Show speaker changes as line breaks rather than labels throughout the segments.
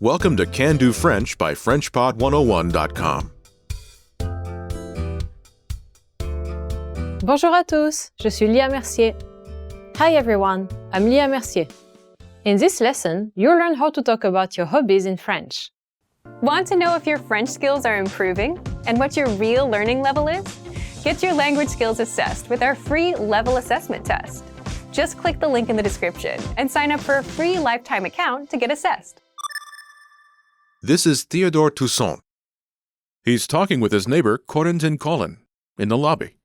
Welcome to Can Do French by FrenchPod101.com.
Bonjour à tous, je suis Lia Mercier. Hi everyone, I'm Lia Mercier. In this lesson, you'll learn how to talk about your hobbies in French.
Want to know if your French skills are improving and what your real learning level is? Get your language skills assessed with our free level assessment test. Just click the link in the description and sign up for a free lifetime account to get assessed.
This is Theodore Toussaint. He's talking with his neighbor Corentin Colin in the lobby.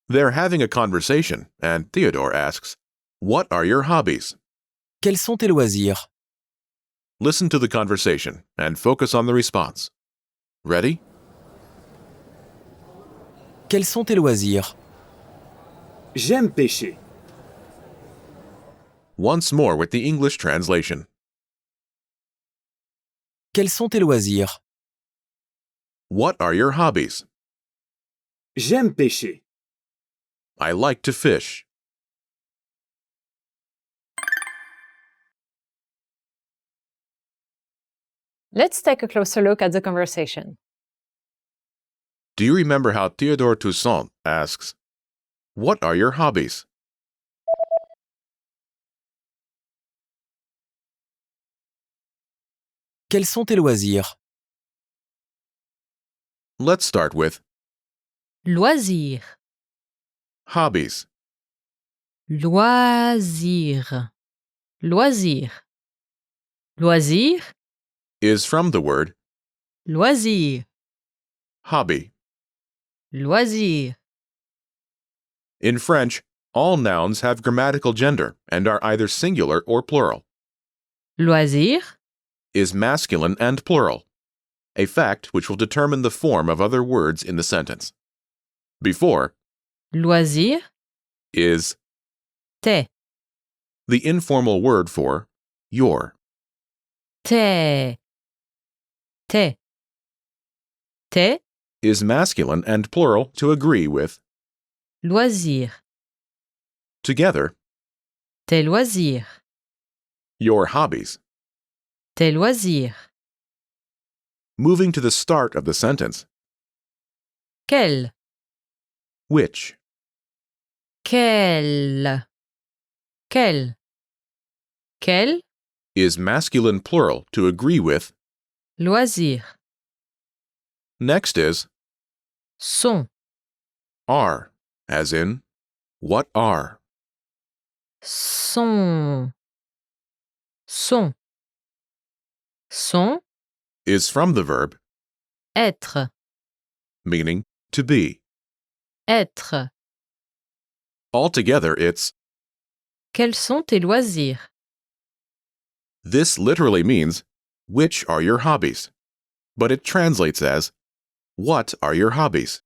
They're having a conversation, and Theodore asks, "What are your hobbies?"
Quels sont tes loisirs?
Listen to the conversation and focus on the response. Ready?
Quels sont tes loisirs?
J'aime pêcher.
Once more with the English translation.
Quels sont tes loisirs?
What are your hobbies?
J'aime pêcher.
I like to fish.
Let's take a closer look at the conversation.
Do you remember how Theodore Toussaint asks, "What are your hobbies?"
Quels sont tes loisirs?
Let's start with
Loisir,
hobbies.
loisir, loisir. Loisir,
Is from the word
loisir,
hobby.
loisir.
In French, all nouns have grammatical gender and are either singular or plural.
Loisir,
Is masculine and plural, a fact which will determine the form of other words in the sentence. Before
loisir,
is
tes,
the informal word for your.
tes, tes. Tes,
Is masculine and plural to agree with.
loisir,
Together,
tes loisirs,
your hobbies.
tes loisirs.
Moving to the start of the sentence,
Quel,
which.
quel, quel. Quel,
Is masculine plural to agree with.
loisir.
Next is
Sont,
are, as in, what are.
sont, sont. Sont,
Is from the verb,
être,
meaning to be.
être.
Altogether, it's.
Quels sont tes loisirs?
This literally means, which are your hobbies? But it translates as, what are your hobbies?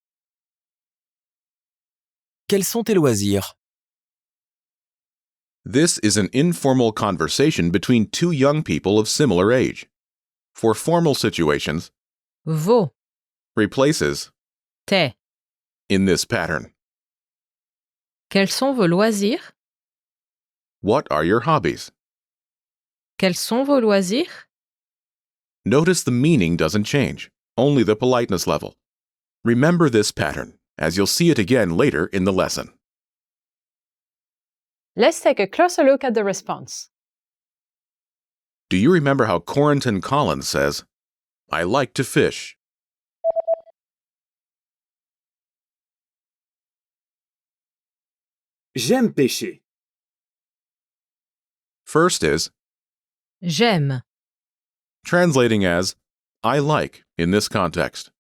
Quels sont tes loisirs?
This is an informal conversation between two young people of similar age. For formal situations,
Vos,
replaces
tes.
in this pattern.
Quels sont vos loisirs?
What are your hobbies?
Quels sont vos loisirs?
Notice the meaning doesn't change, only the politeness level. Remember this pattern, as you'll see it again later in the lesson.
Let's take a closer look at the response.
Do you remember how Corentin Colin says, "I like to fish"?
J'aime pêcher.
First is,
J'aime,
translating as, I like in this context.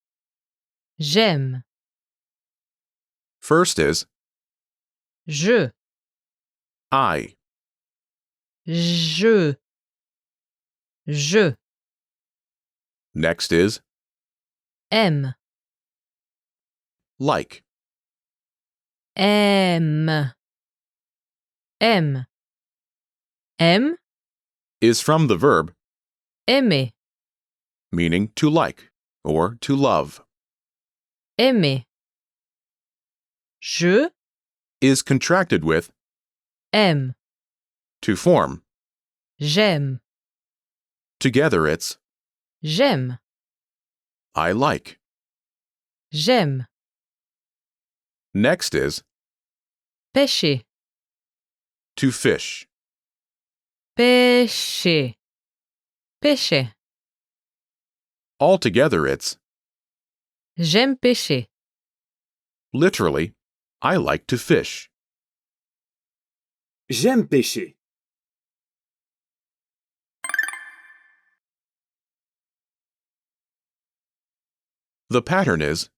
j'aime.
First is,
Je,
I.
je. Je,
Next is,
aime,
like.
aime. Aime. Aime,
Is from the verb,
aimer,
meaning to like or to love.
aimer. Je
Is contracted with,
aime,
to form.
j'aime.
Together it's
J'aime.
I like.
J'aime.
Next is
Pêcher.
to fish.
Pêcher. Pêcher.
Altogether it's
J'aime pêcher.
literally I like to fish.
J'aime pêcher.
The pattern is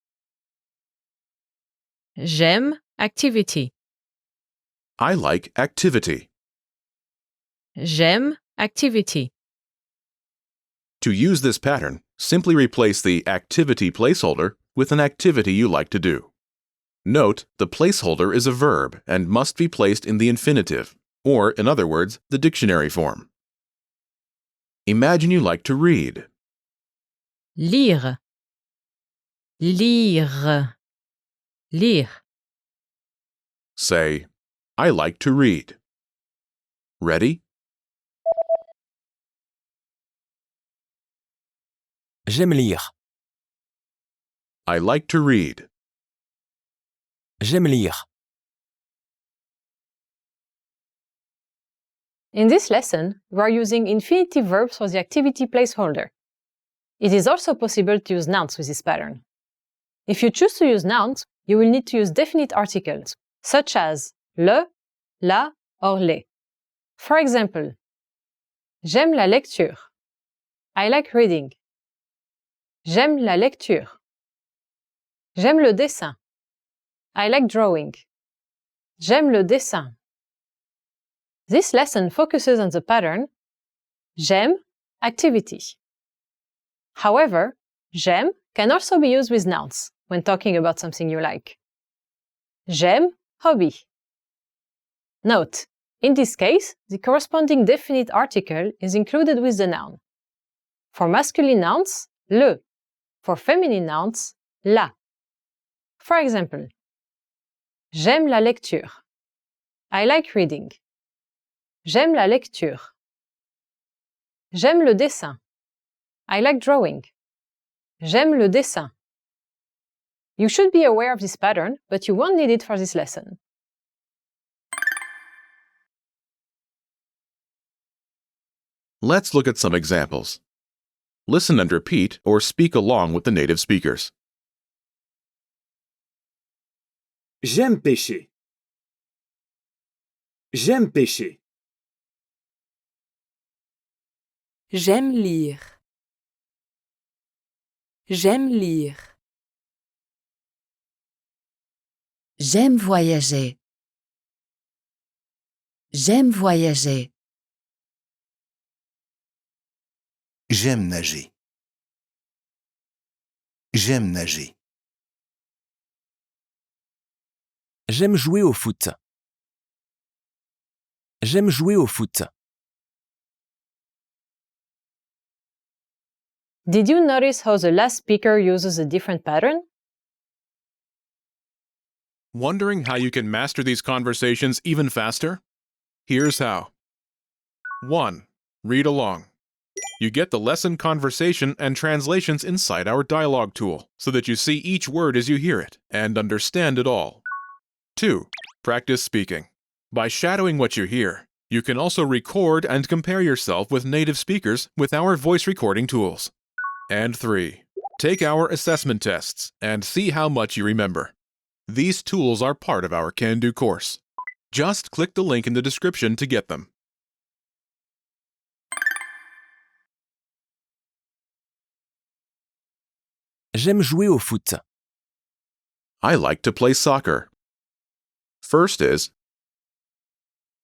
J'aime activity.
I like activity.
J'aime activity.
To use this pattern, simply replace the activity placeholder with an activity you like to do. Note, the placeholder is a verb and must be placed in the infinitive, or, in other words, the dictionary form. Imagine you like to read.
Lire. Lire. Lire.
Say, I like to read. Ready?
J'aime lire.
I like to read.
J'aime lire.
In this lesson, we are using infinitive verbs for the activity placeholder. It is also possible to use nouns with this pattern. If you choose to use nouns, you will need to use definite articles, such as le, la, or les. For example, j'aime la lecture. I like reading. J'aime la lecture. J'aime le dessin. I like drawing. J'aime le dessin. This lesson focuses on the pattern j'aime activity. However, j'aime can also be used with nouns when talking about something you like. J'aime hobby. Note, in this case, the corresponding definite article is included with the noun. For masculine nouns, le. For feminine nouns, la. For example, j'aime la lecture. I like reading. J'aime la lecture. J'aime le dessin. I like drawing. J'aime le dessin. You should be aware of this pattern, but you won't need it for this lesson.
Let's look at some examples. Listen and repeat or speak along with the native speakers.
J'aime pêcher. J'aime pêcher.
J'aime lire. J'aime lire.
J'aime voyager. J'aime voyager.
J'aime nager. J'aime nager.
J'aime jouer au foot. J'aime jouer au foot.
Did you notice how the last speaker uses a different pattern?
Wondering how you can master these conversations even faster? Here's how. 1. Read along. You get the lesson conversation and translations inside our dialogue tool, so that you see each word as you hear it and understand it all. 2. Practice speaking. By shadowing what you hear, you can also record and compare yourself with native speakers with our voice recording tools. And 3. Take our assessment tests and see how much you remember. These tools are part of our Can-Do course. Just click the link in the description to get them.
J'aime jouer au foot.
I like to play soccer. First is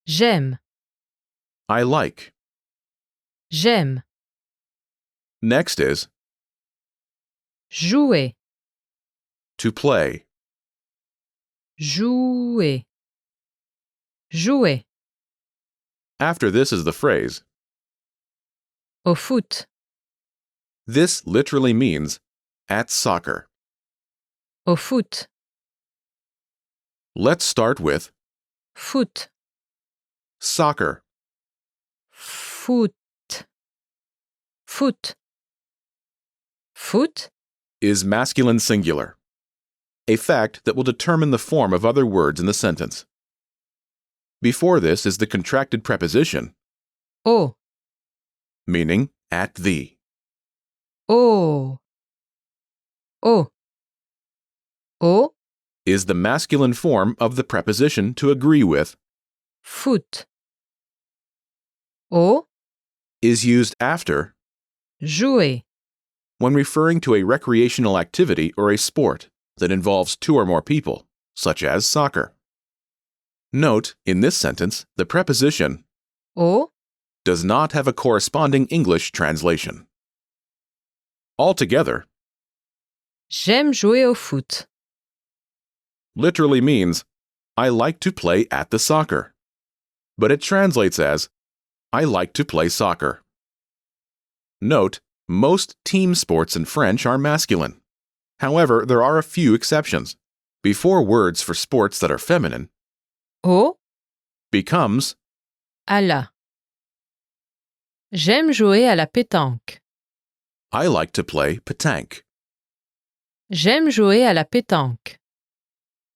J'aime.
I like.
J'aime.
Next is
Jouer.
to play.
Jouer. Jouer.
After this is the phrase.
Au foot.
This literally means at soccer.
Au foot.
Let's start with
Foot.
soccer.
Foot. Foot. Foot.
is masculine singular, a fact that will determine the form of other words in the sentence. Before this is the contracted preposition,
Au.
meaning at the.
Au. Au. Au.
Is the masculine form of the preposition to agree with,
Foot. Au.
is used after
Jouer.
when referring to a recreational activity or a sport that involves two or more people, such as soccer. Note, in this sentence, the preposition
Au.
does not have a corresponding English translation. Altogether,
J'aime jouer au foot.
literally means, I like to play at the soccer, but it translates as, I like to play soccer. Note, most team sports in French are masculine. However, there are a few exceptions. Before words for sports that are feminine,
Au.
becomes
À la. J'aime jouer à la pétanque.
I like to play pétanque.
J'aime jouer à la pétanque.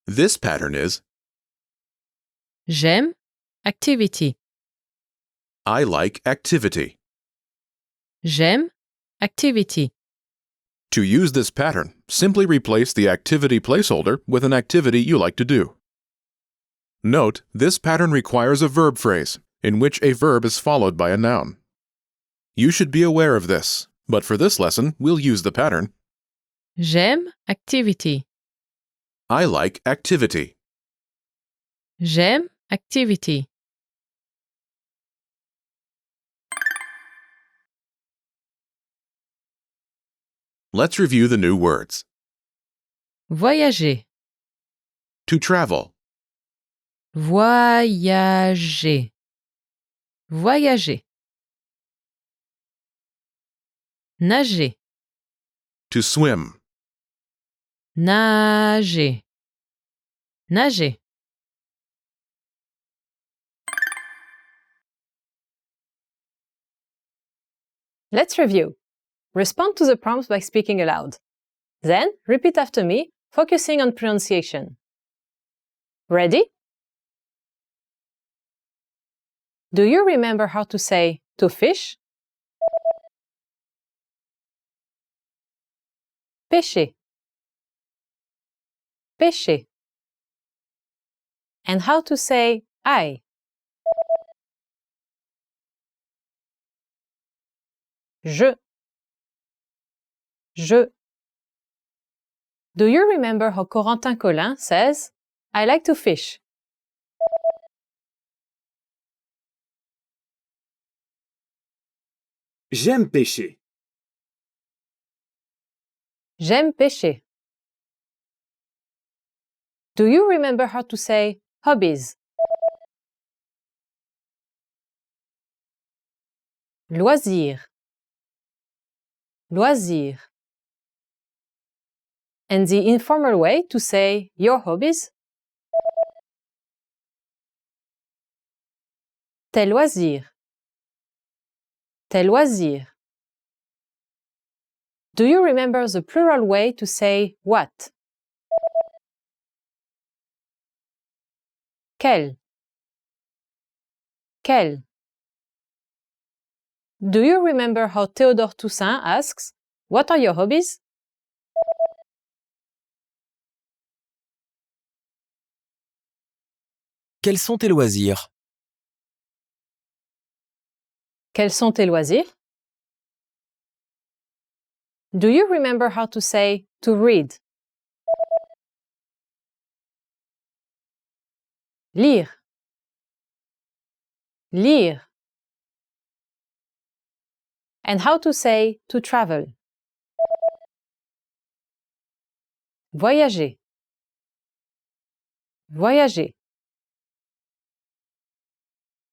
This pattern is
J'aime. Activity.
I like activity.
J'aime. Activity.
To use this pattern, simply replace the activity placeholder with an activity you like to do. Note, this pattern requires a verb phrase, in which a verb is followed by a noun. You should be aware of this, but for this lesson, we'll use the pattern
J'aime. Activity.
I like activity.
J'aime. Activity.
Let's review the new words.
Voyager.
To travel,
Voyager. Voyager. Nager.
to swim,
Nager. Nager.
Let's review. Respond to the prompts by speaking aloud. Then, repeat after me, focusing on pronunciation. Ready? Do you remember how to say to fish? Pêcher. Pêcher. And how to say I? Je. Je. Do you remember how Corentin Collin says, I like to fish?
J'aime pêcher.
J'aime pêcher. Do you remember how to say hobbies? Loisir. Loisir. And the informal way to say your hobbies? Tes loisirs. Tes loisirs. Do you remember the plural way to say what? Quel. Quel. Do you remember how Théodore Toussaint asks, what are your hobbies?
Quels sont tes loisirs?
Quels sont tes loisirs? Do you remember how to say to read? Lire. Lire. And how to say to travel? Voyager. Voyager.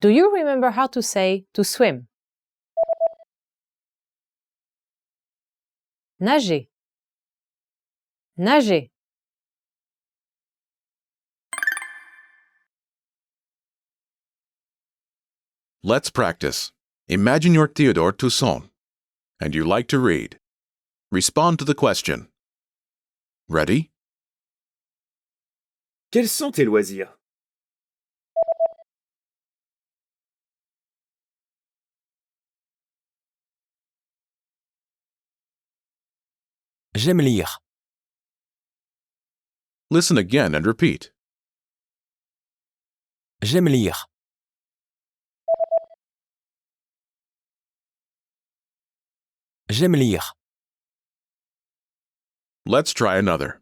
Do you remember how to say to swim? Nager. Nager.
Let's practice. Imagine you're Théodore Toussaint, and you like to read. Respond to the question. Ready?
Quels sont tes loisirs?
J'aime lire.
Listen again and repeat.
J'aime lire. J'aime lire.
Let's try another.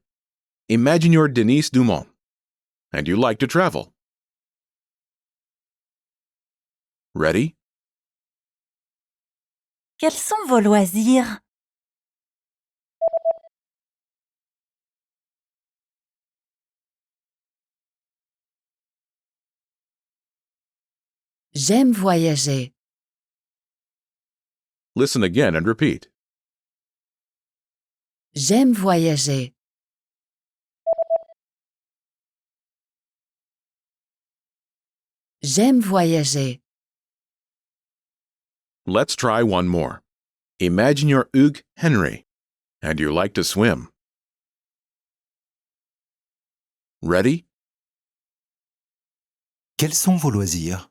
Imagine you're Denise Dumont, and you like to travel. Ready?
Quels sont vos loisirs?
J'aime voyager.
Listen again and repeat.
J'aime voyager. J'aime voyager.
Let's try one more. Imagine you're Hugues Henry, and you like to swim. Ready?
Quels sont vos loisirs?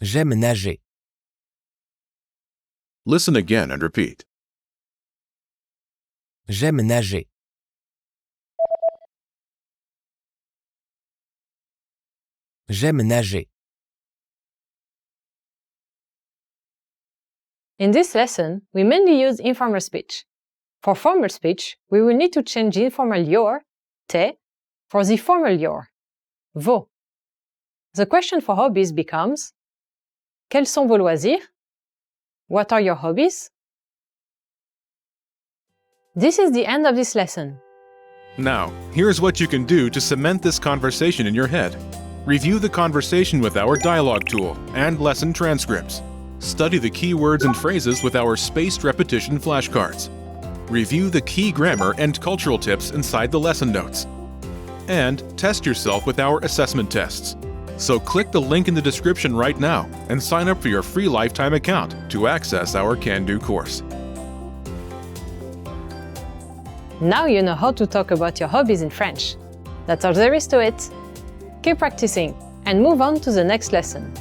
J'aime nager.
Listen again and repeat.
J'aime nager. J'aime nager.
In this lesson, we mainly use informal speech. For formal speech, we will need to change the informal your, te, for the formal your, vo. The question for hobbies becomes: Quels sont vos loisirs? What are your hobbies? This is the end of this lesson.
Now, here's what you can do to cement this conversation in your head. Review the conversation with our dialogue tool and lesson transcripts. Study the key words and phrases with our spaced repetition flashcards. Review the key grammar and cultural tips inside the lesson notes. And test yourself with our assessment tests. So click the link in the description right now and sign up for your free lifetime account to access our Can-Do course.
Now you know how to talk about your hobbies in French. That's all there is to it. Keep practicing and move on to the next lesson.